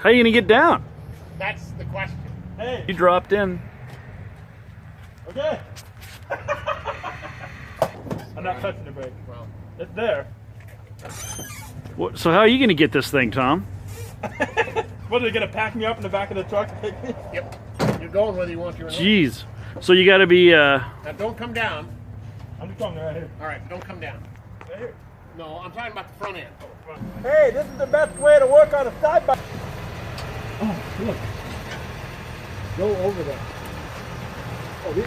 How are you gonna get down? That's the question. Hey. You dropped in. Okay. I'm not touching the brake. Well, It's there. What, so how are you gonna get this thing, Tom? What, are they gonna pack me up in the back of the truck and take me? yep. You're going whether you want to or not. Jeez. So you gotta be, Now don't come down. I'm just coming right here. All right, don't come down. Right here. No, I'm talking about the front end. Hey, this is the best way to work on a side by. Oh, look. Go over there. Oh, these